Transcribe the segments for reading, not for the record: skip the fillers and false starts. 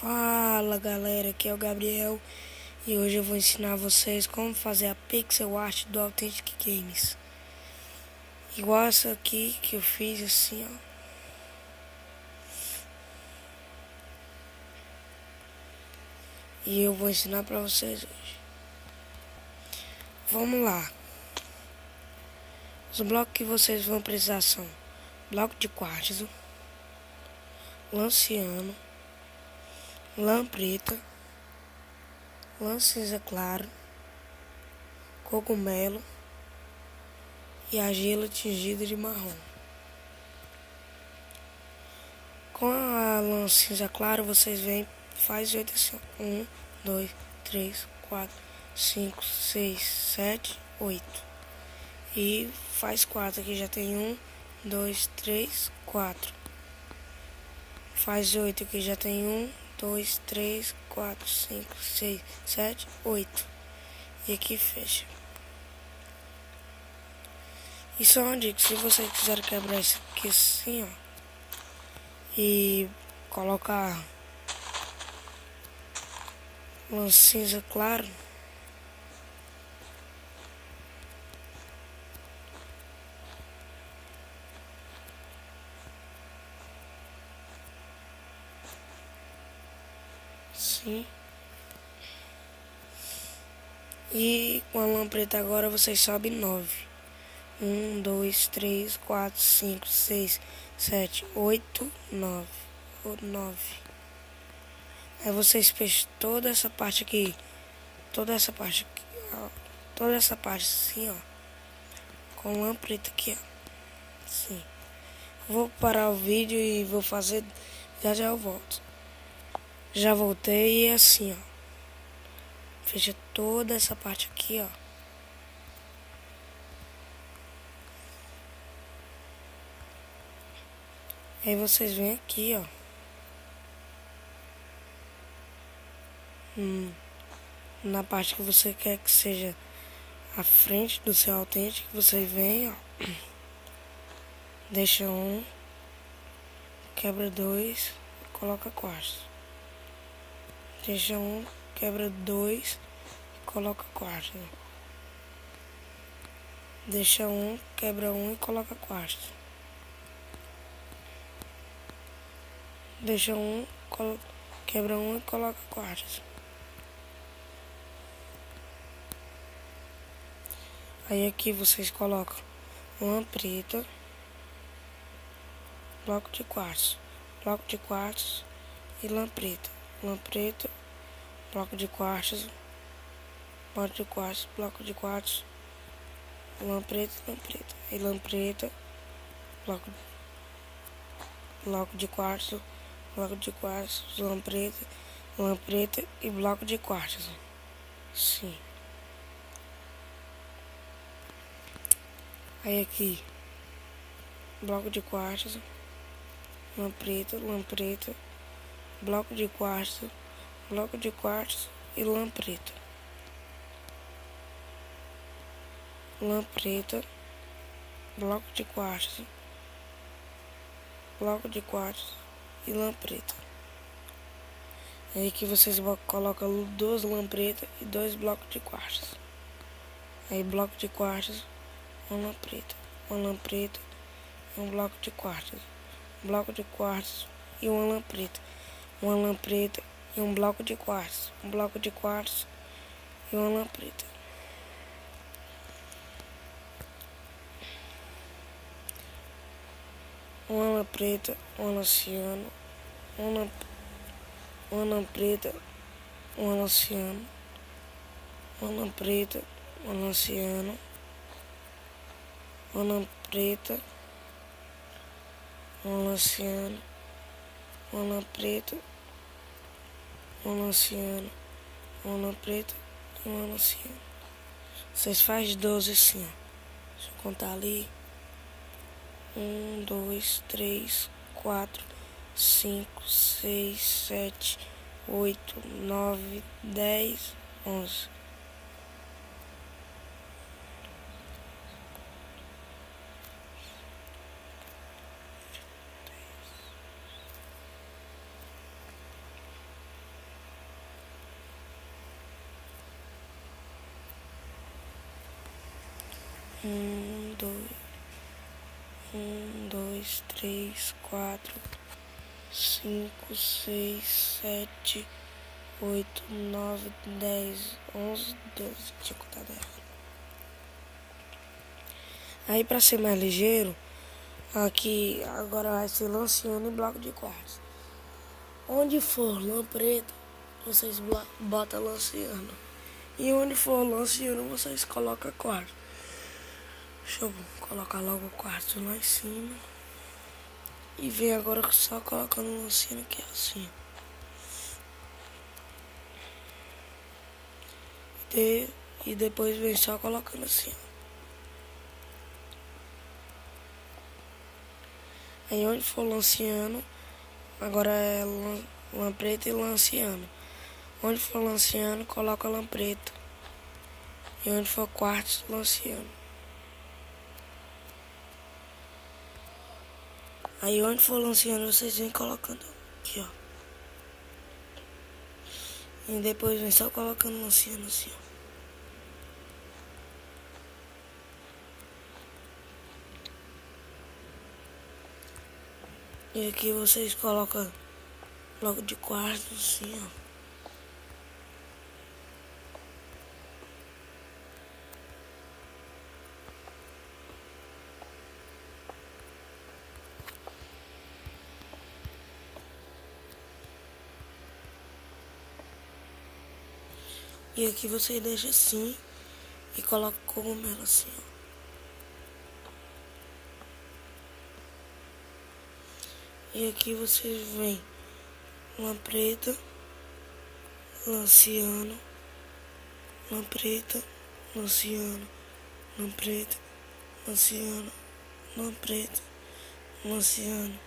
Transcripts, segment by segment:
Fala galera, aqui é o Gabriel e hoje eu vou ensinar vocês como fazer a pixel art do Authentic Games. Igual essa aqui que eu fiz assim, ó. E eu vou ensinar pra vocês hoje. Vamos lá. Os blocos que vocês vão precisar são bloco de quartzo, lã ciano, lã preta, lã cinza claro, cogumelo e argila tingida de marrom. Com a lã cinza claro, vocês vêm, faz 8 assim, 1, 2, 3, 4, 5, 6, 7, 8. E faz 4 aqui, já tem 1, 2, 3, 4. Faz 8 aqui, já tem 1, 2, 3, 4, 5, 6, 7, 8. E aqui fecha. E só uma dica, se você quiser quebrar isso aqui assim, ó, e colocar um cinza claro, sim. E com a lã preta agora vocês sobem 9. 1, 2, 3, 4, 5, 6, 7, 8, 9. 9. Aí vocês fecham toda essa parte aqui. Toda essa parte aqui, ó. Toda essa parte assim, ó. Com lã preta aqui, ó. Assim. Vou parar o vídeo e vou fazer. Já eu volto. Já voltei e assim, ó. Fecha toda essa parte aqui, ó. Aí vocês vêm aqui, ó. Na parte que você quer que seja a frente do seu autêntico, você vem, ó. Deixa um, quebra 2, coloca quartzo. Deixa um, quebra 2, coloca quartzo. Deixa um, quebra 1 e coloca quartzo. Deixa um, quebra 1 e coloca quartzo. Aí aqui vocês colocam lã preta, bloco de quartzo e lã preta, bloco de quartzo, bloco de quartzo, lã preta, e lã preta, bloco de quartzo, lã preta e bloco de quartzo. Sim. Aí aqui, bloco de quartzo, lã preta, bloco de quartzo e lã preta. Lã preta, bloco de quartzo e lã preta. Aí aqui vocês colocam 2 lã preta e 2 blocos de quartzo. Aí bloco de quartzo, uma lã preta e um bloco de quartzo. Bloco de quartzo e uma lã preta e um bloco de quartzo. Um bloco de quartzo e uma lã preta. Uma lã preta, uma lã ciano, uma lã preta, uma lã ciano, uma lã preta, uma lã ciano, uma lã preta, uma lã ciano, uma lã preta, uma lã ciano, uma lã preta e uma lã ciano. Vocês fazem 12 assim, ó. Deixa eu contar ali. 1, 2, 3, 4, 5, 6, 7, 8, 9, 10, 11. dois, três, quatro, cinco, seis, sete, 8, 9, 10, 11, 12. Tinha contado errado. Aí, para ser mais ligeiro, aqui agora vai ser lanciano e bloco de quartzo. Onde for lã preta, vocês botam lanciano. E onde for lanciano, vocês colocam quartzo. Deixa eu colocar logo o quartzo lá em cima. E vem agora só colocando lanciano aqui assim. E depois vem só colocando assim. Aí onde for lanciano, agora é lã preta e lanciano. Onde for lanciano, coloca lã preta. E onde for quartzo, lanciano. Aí onde for lanciano, vocês vêm colocando aqui, ó. E depois vem só colocando lanciano assim, ó. E aqui vocês colocam bloco de quartzo assim, ó. E aqui você deixa assim e coloca o cogumelo assim, ó. E aqui vocês vêm lã preta, lanciano, lã preta, lanciano, lã preta, lanciano, lã preta, lanciano,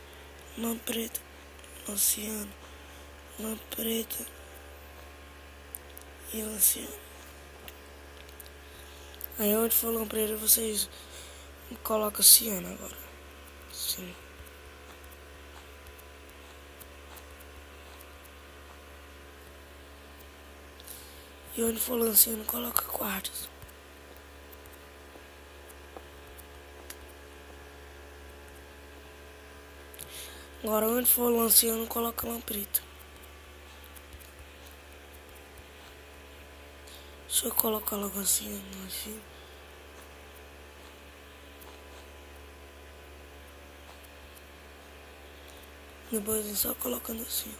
lã preta, lanciano, lã preta e lanciano. Aí onde for lã preta vocês colocam ciano agora. Sim. E onde for lanciano coloca quartzo. Agora onde for lanciano coloca lã preta. Deixa eu colocar logo assim. Depois é só colocando assim.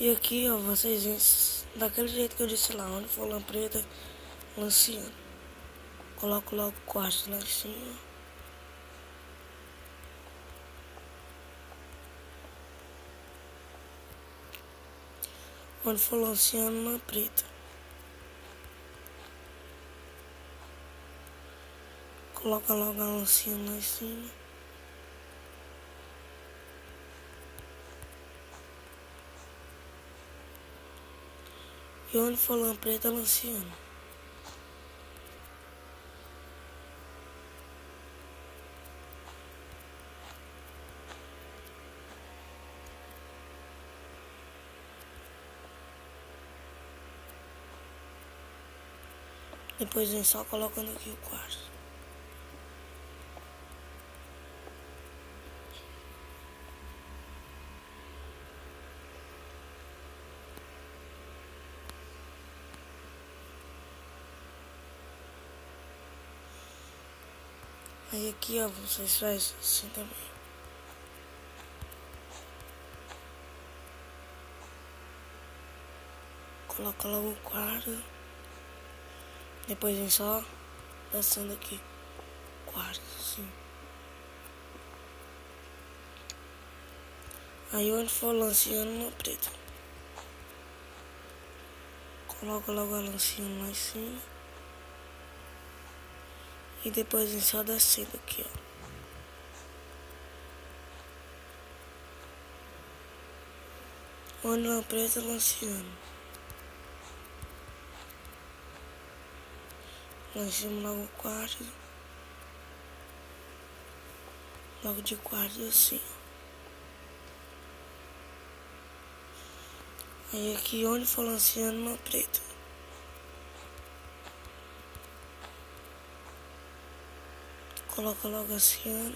E aqui, ó, vocês vêm daquele jeito que eu disse lá, onde for lã preta, lanciano. Coloco logo o quartzo lá em cima. Onde for lanciano, lã preta. Coloca logo a lanciano lá em cima. E onde for lã preta, lanciano. Depois vem só colocando aqui o quartzo. Aí aqui, ó, vocês fazem assim também. Coloca logo o quartzo. Depois vem só descendo aqui. Quartzo, assim. Aí onde for lanciano, lã preta. Coloca logo a lanciano lá em cima. E depois vem só descendo aqui, ó. Lã preta lanciano. Lancemos logo o quarto. Logo de quarto assim. Aí aqui onde for lanciano, lã preta. Coloca logo lanciano.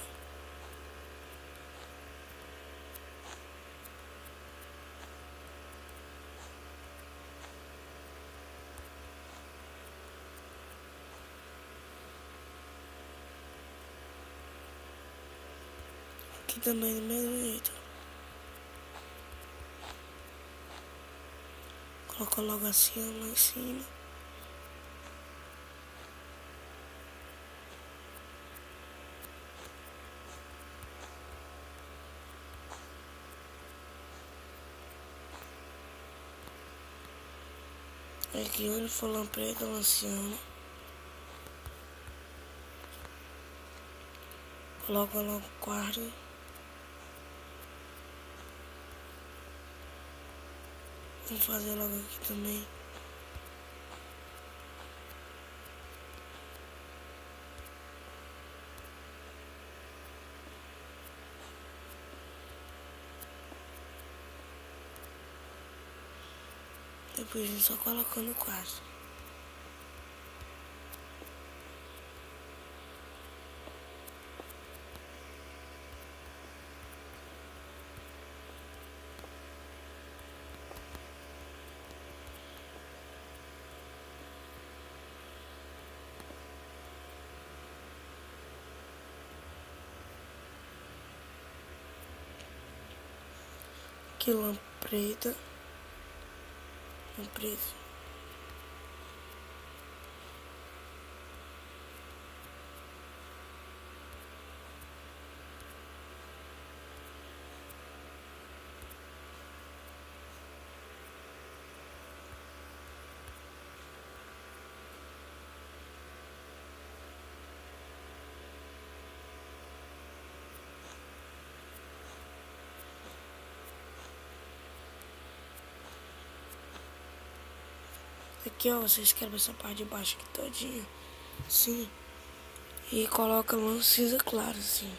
Aqui também do mesmo jeito. Coloca logo assim lá em cima. Aqui onde for lã preta lanciano. Coloca logo o quarto. Vamos fazer logo aqui também. Depois a gente só coloca no quarto. Aqui lã preta. Lã preta. Aqui ó, você escreve essa parte de baixo aqui todinha. Sim. E coloca lã cinza claro assim.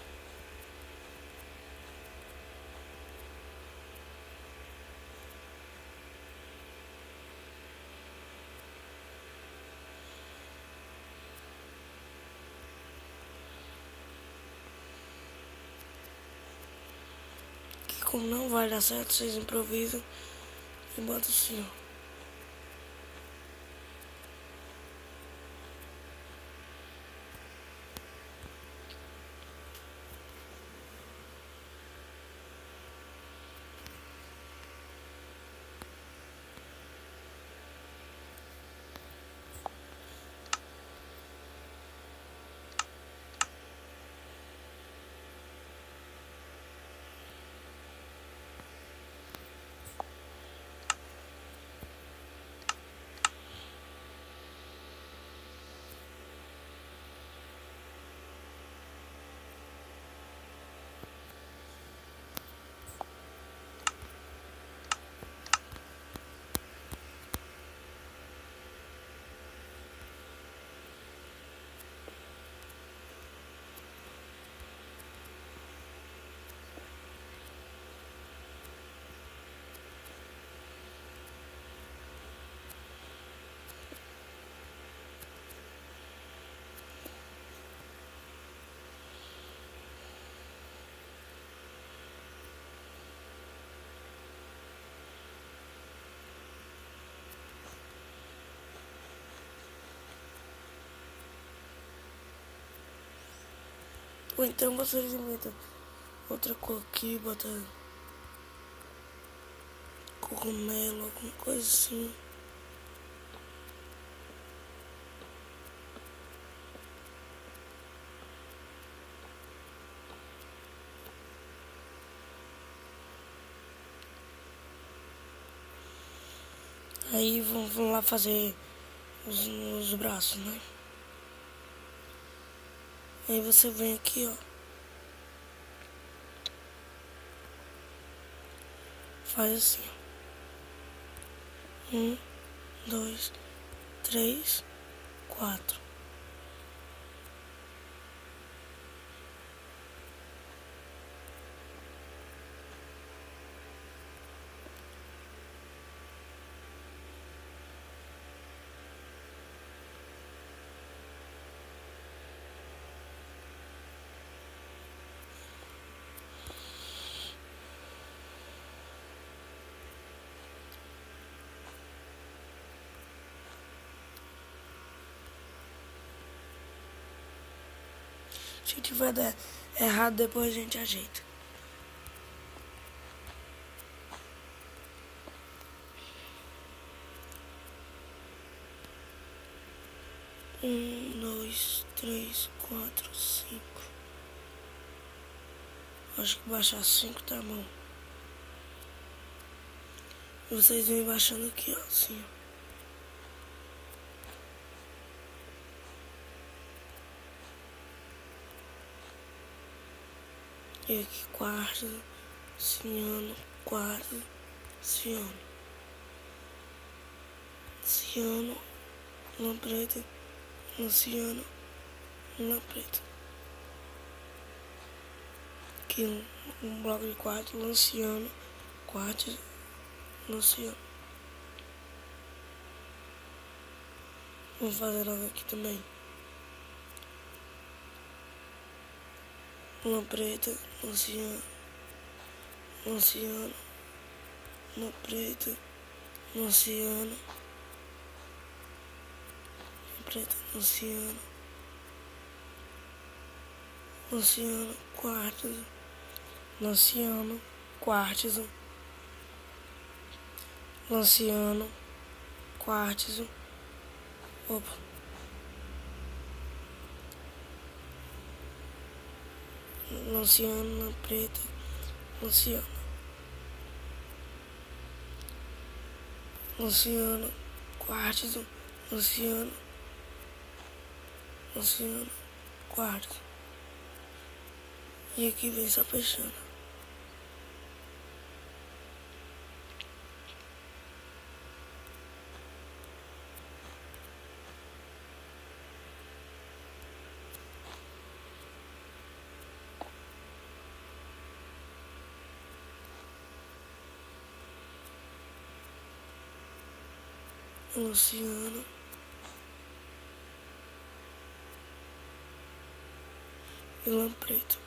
Que como não vai dar certo, vocês improvisam e botam assim, ó. Ou então vocês inventam outra cor aqui, bota cogumelo, alguma coisa assim. Aí vamos lá fazer os braços, né? Aí você vem aqui, ó. Faz assim, ó. Um, dois, três, quatro. Se tiver errado, depois a gente ajeita. Um, dois, três, quatro, cinco. Acho que baixar 5 tá bom. E vocês vêm baixando aqui, ó, assim, ó. E aqui, quarto, ciano, quarto, ciano. Ciano, lã preta, ciano, lã preta. Aqui um bloco de quarto, lanciano, quarto, lanciano. Vamos fazer logo aqui também. Lã preta, lanciano, lanciano, lã preta, lanciano, lã preta, lanciano, lanciano, quarto, lanciano, quartzo, lanciano, quartzo, opa, lanciano, preta, lanciano, lanciano, quartzo, lanciano, lanciano, quartzo. E aqui vem só fechando. Luciano, e lã preto,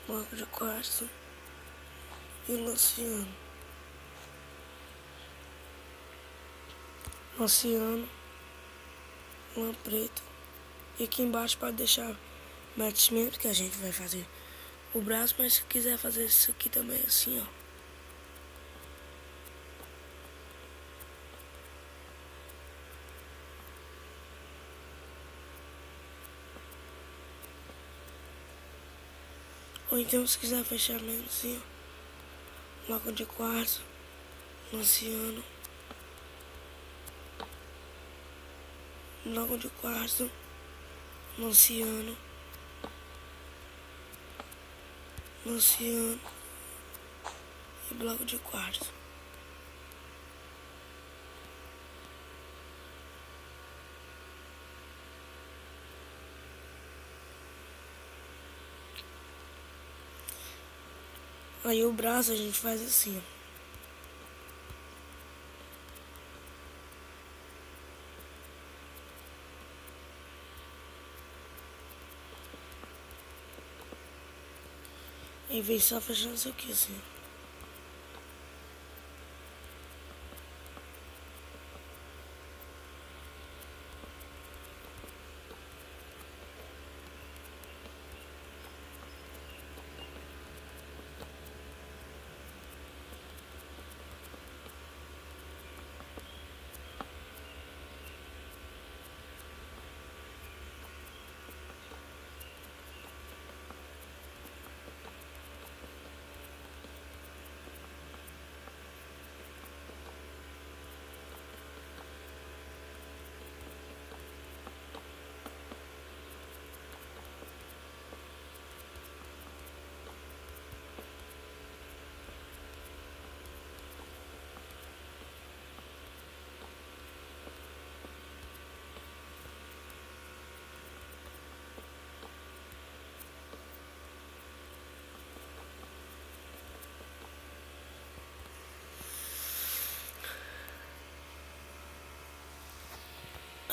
bloco de quartzo e Luciano, Luciano, lã preto. E aqui embaixo pode deixar batimento que a gente vai fazer o braço, mas se quiser fazer isso aqui também assim, ó. Ou então se quiser fechar mesmo assim, ó. Bloco de quartzo, Luciano, bloco de quartzo, Luciano, Luciano e bloco de quartzo. Aí o braço a gente faz assim, ó. E vem só fechando isso aqui assim.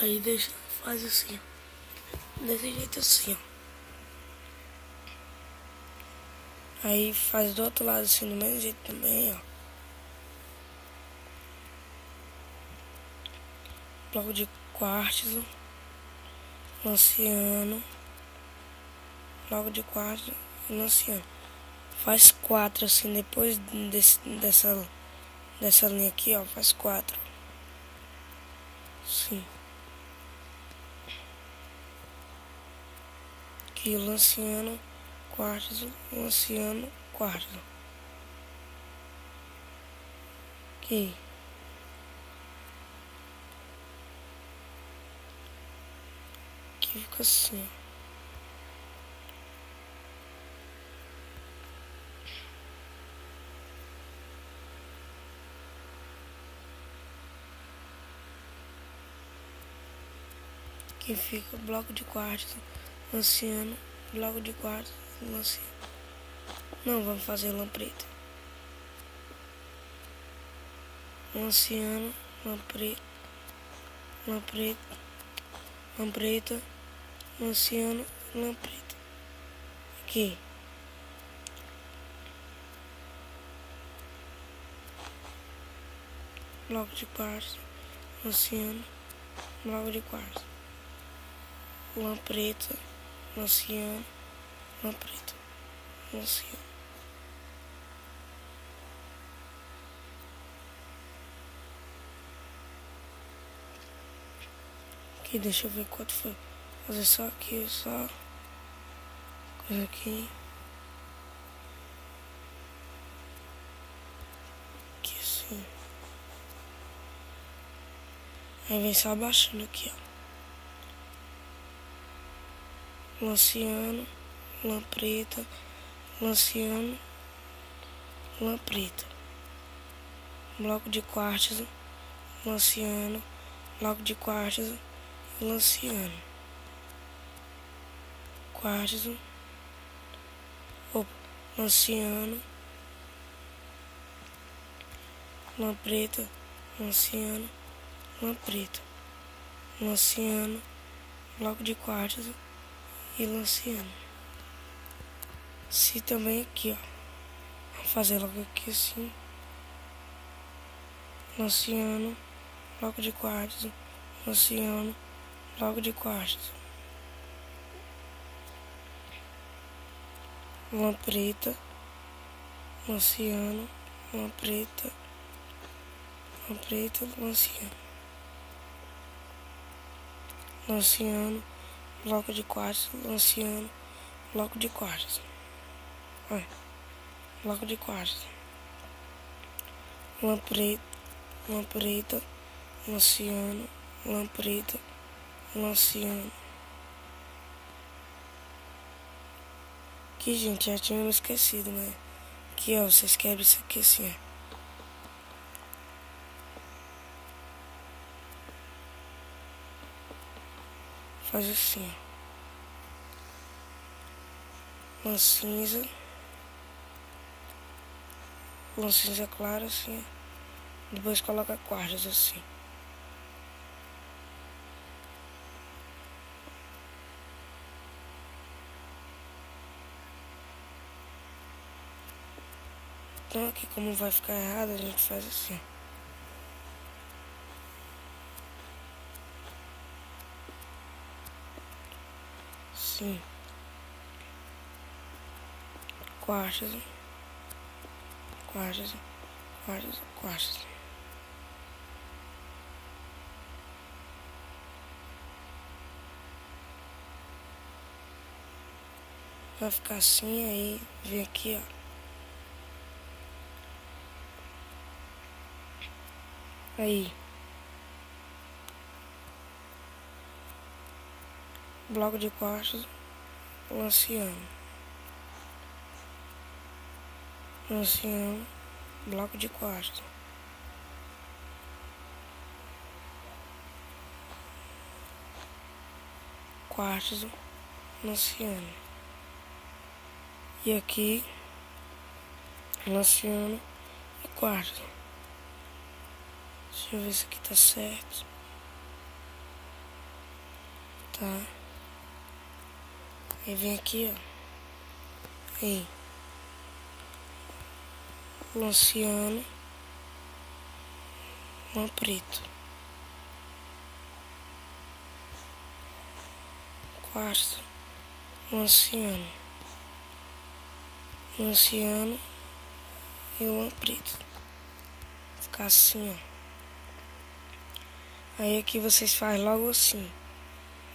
Aí deixa, faz assim, ó. Desse jeito assim, ó. Aí faz do outro lado assim, do mesmo jeito também, ó. Bloco de quartzo, lanciano, bloco de quartzo e lanciano. Faz 4 assim, depois dessa linha aqui, ó, faz 4. Sim. Aqui, lanciano, quartzo, lanciano, quartzo. Aqui. Aqui fica assim, ó. Aqui fica bloco de quartzo, lanciano, bloco de quartzo, lanciano. Não, vamos fazer lã preta. Lanciano, lã preta, lã preta, lã preta, lanciano, lã preta. Aqui. Bloco de quartzo, lanciano, bloco de quartzo. Lã preta, lanciano, lã preta, lanciano. Aqui, deixa eu ver quanto foi. Fazer só aqui, só coisa aqui. Aqui assim. Aí vem só abaixando aqui, ó. Lanciano, lã preta, lanciano, lã preta. Bloco de quartzo, lanciano, bloco de quartzo e lanciano. Quartzo, lanciano, lã preta, lanciano, lã preta, lanciano, bloco de quartzo e lanciano. Se também aqui, ó. Vou fazer logo aqui assim. Lanciano, bloco de quartzo, lanciano, bloco de quartzo. Lã preta, lanciano, lã preta, lanciano. Lanciano, bloco de quartzo, lanciano, bloco de quartzo. Olha, bloco de quartzo. Lã preta, lanciano, lã preta, lanciano. Aqui, gente, já tinha me esquecido, né? Aqui, ó, vocês quebram isso aqui assim, ó. Faz assim, ó. Lã cinza clara, assim, ó. Depois coloca quartos, assim. Então aqui, como vai ficar errado, a gente faz assim. Sim. Quartos, quartos, quartos, quartos. Vai ficar assim, aí vem aqui, ó. Aí. Bloco de quartos, lanciano. Lanciano, bloco de quartos. Quartos, lanciano. E aqui, lanciano e quartos. Deixa eu ver se aqui tá certo. tá? Aí vem aqui, ó. Aí. Lanciano. Lã preto. Quartzo. Lanciano. Lanciano. E lã preto. Ficar assim, ó. Aí aqui vocês fazem logo assim.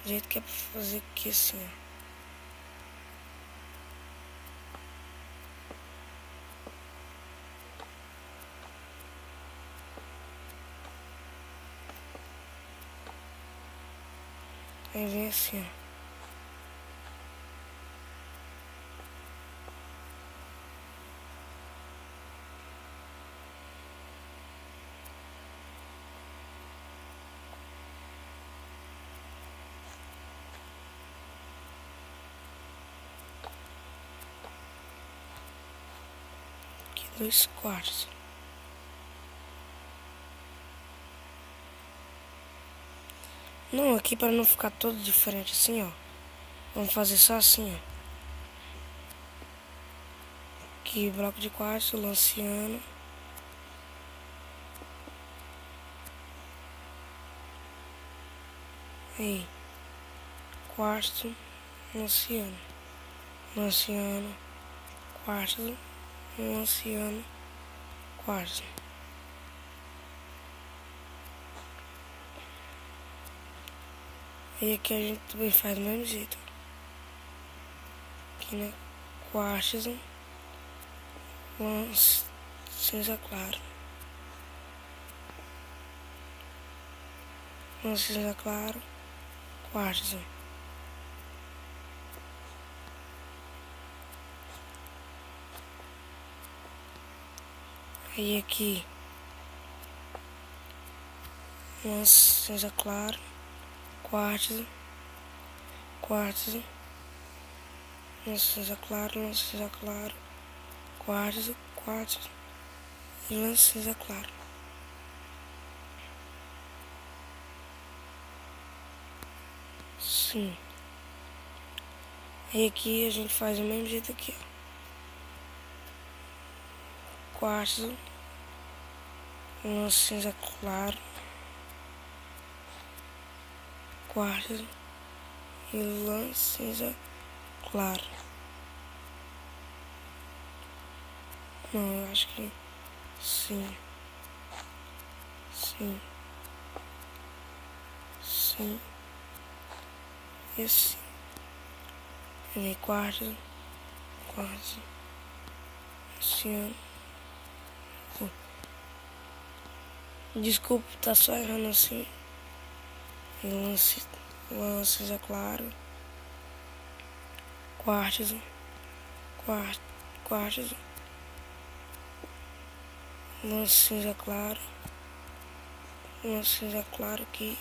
Do jeito que é pra fazer aqui assim, ó. Aí vem assim, ó. Aqui 2 quartos. Não, aqui para não ficar todo diferente assim, ó. Vamos fazer só assim, ó. Aqui, bloco de quartzo, lanciano. Aí. Quartzo, lanciano. Lanciano, quartzo, lanciano, quartzo. Aí aqui a gente também faz do mesmo jeito. Aqui, né? Quartzo, cinza claro. Cinza claro, quartzo. Aí aqui, cinza claro, quartzo, quartzo, cinza claro, quartzo, quartzo e cinza claro. Sim. Aí aqui a gente faz do mesmo jeito aqui, ó. Quartzo, cinza claro, quartzo e cinza claro. Não, eu acho que sim. Sim. Sim. E assim. Vem quartzo, quartzo, lanciano. Desculpa, tá só errando assim. Cinza claro, quartzo, quartzo, cinza claro aqui,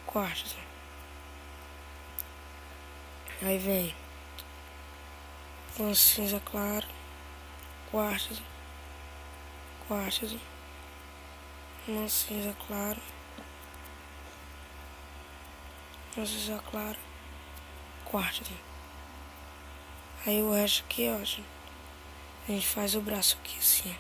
quartzo. Aí vem cinza claro, quartzo, quartzo, cinza claro, cinza claro, quartzo. Aí o resto aqui, ó, a gente faz o braço aqui assim.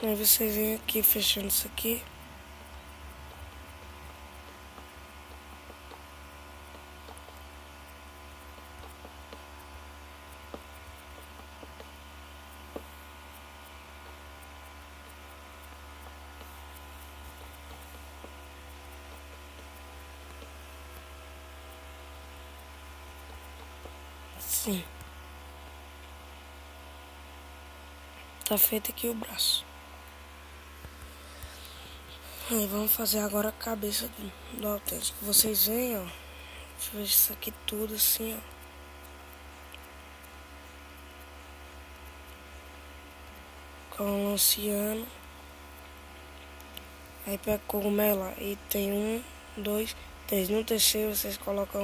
Aí vocês vêm aqui fechando isso aqui. Sim. Tá feito aqui o braço. Aí vamos fazer agora a cabeça do autêntico. Vocês veem, ó. Deixa eu ver isso aqui tudo assim, ó. coloca um lanciano. Aí pega o cogumelo e tem 1, 2, 3. No terceiro vocês colocam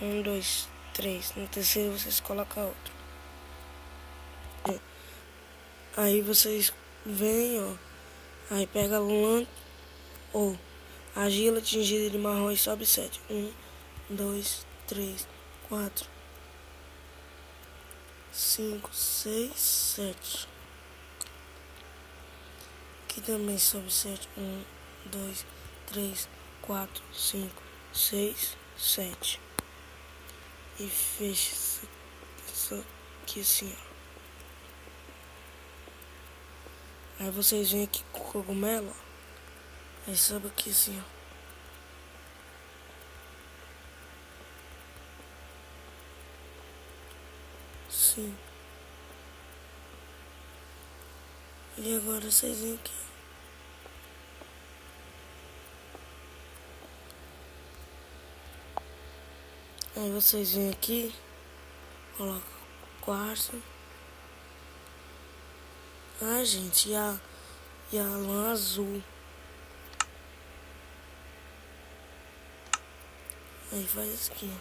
1, 2, 3. No terceiro vocês colocam outro. Aí vocês vêm, ó. Aí pega a lã ou argila tingida de marrom e sobe 7. 1, 2, 3, 4, 5, 6, 7. Aqui também sobe 7. 1, 2, 3, 4, 5, 6, 7. E fecha isso aqui assim, ó. Aí vocês vêm aqui com o cogumelo, ó. Aí sobe aqui assim, ó. Sim. E agora vocês vêm aqui. Aí vocês vêm aqui, colocam quartzo. Ah, gente, e a lã azul. Aí faz isso aqui, ó.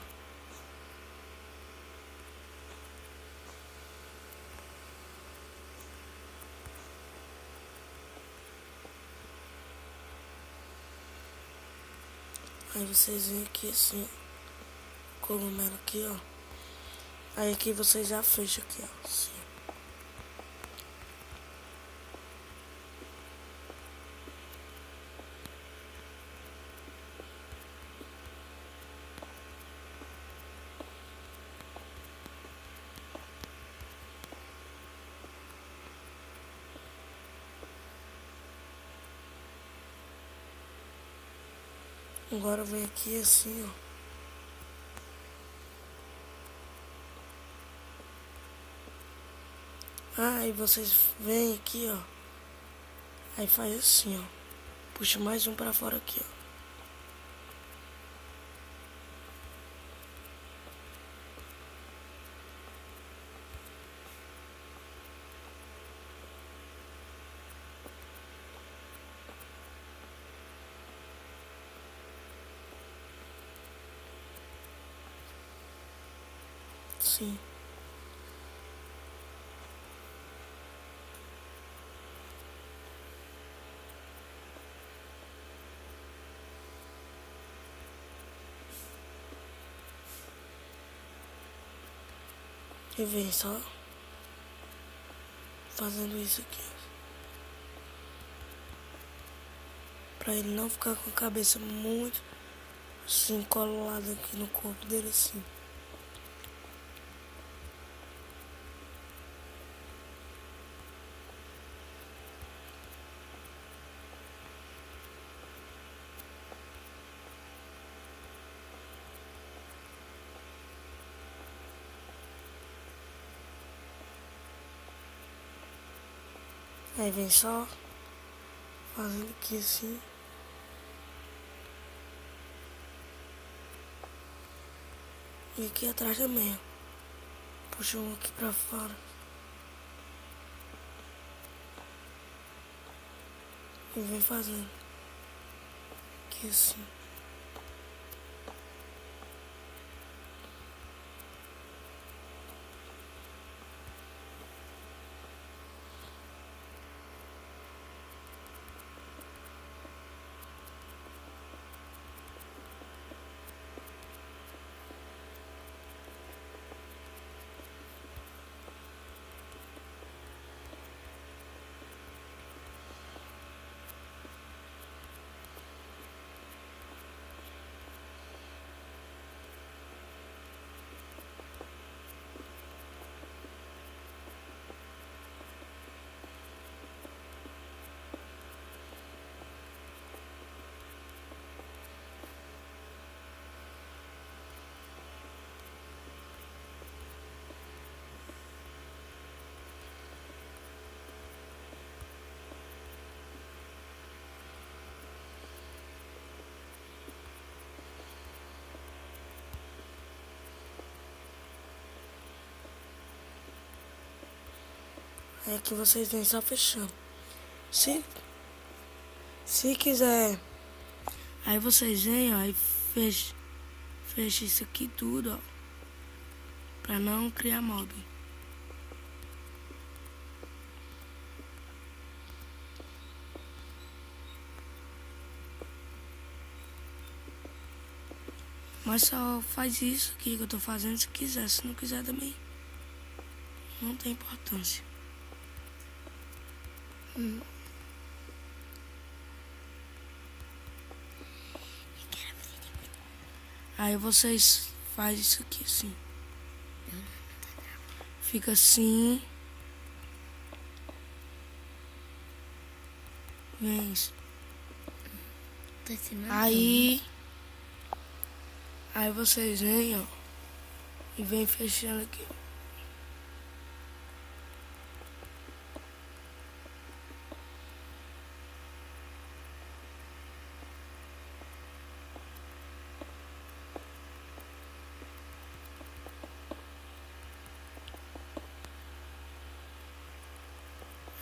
Aí vocês vêm aqui assim, ó. Cogumelo aqui, ó. Aí aqui vocês já fecham aqui, ó. Assim. Agora vem aqui assim, ó. Aí vocês vêm aqui, ó. Aí faz assim, ó. Puxa mais um pra fora aqui, ó. Sim. E vem só fazendo isso aqui, ó. Pra ele não ficar com a cabeça muito assim colada aqui no corpo dele assim. Aí vem só fazendo aqui assim. E aqui atrás também, ó. Puxa um aqui pra fora. E vem fazendo. Aqui assim. Aí aqui vocês vêm só fechando. Se quiser, aí vocês vêm, ó, e fecha isso aqui tudo, ó, pra não criar mob. Mas só faz isso aqui que eu tô fazendo se quiser. Se não quiser também, não tem importância. Aí vocês fazem isso aqui assim. Fica assim. Vem isso. Aí vocês vêm, ó, e vem fechando aqui.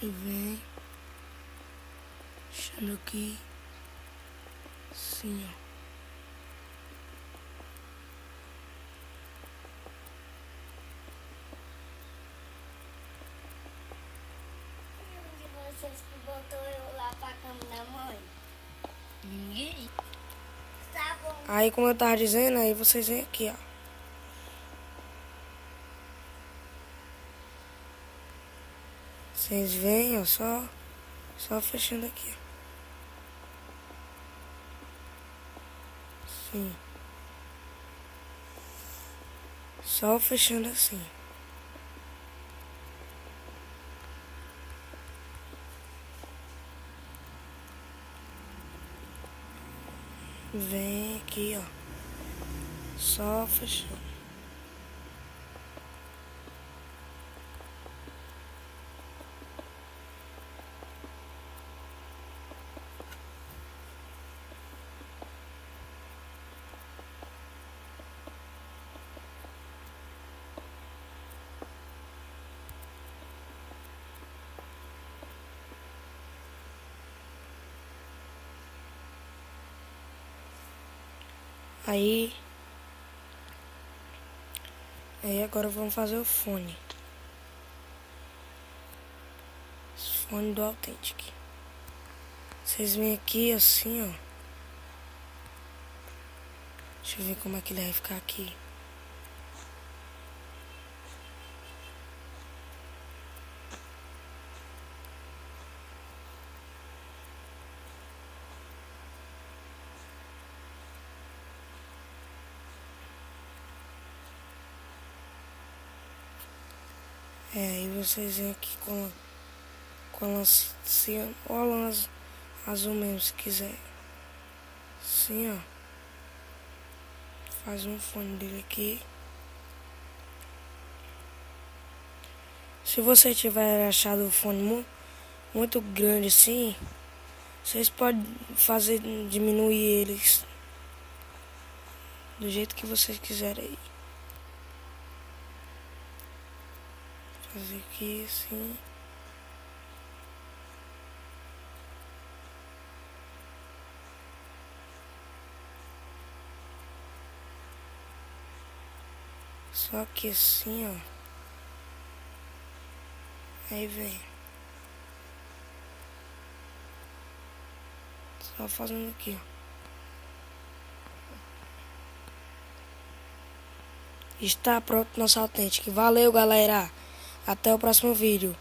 E vem fechando aqui. Assim, ó. Vocês que botou eu lá pra cama da mãe? Ninguém. Tá bom. Aí, como eu tava dizendo, aí vocês vêm aqui, ó. Vocês vêm, ó, só fechando aqui, ó. Sim. Só fechando assim. Vem aqui, ó. Só fechando. Aí agora vamos fazer o fone. Fone do Authentic. Vocês vêm aqui assim, ó. Deixa eu ver como é que ele vai ficar aqui. Aí vocês vêm aqui com a lance ou a lance azul mesmo, se quiser. Assim, ó. Faz um fone dele aqui. Se você tiver achado o fone muito grande assim, vocês podem fazer diminuir eles do jeito que vocês quiserem aí. Fazer aqui assim. Só que assim, ó. Aí vem. Só fazendo aqui, ó. Está pronto nosso Authentic. Valeu, galera. Até o próximo vídeo.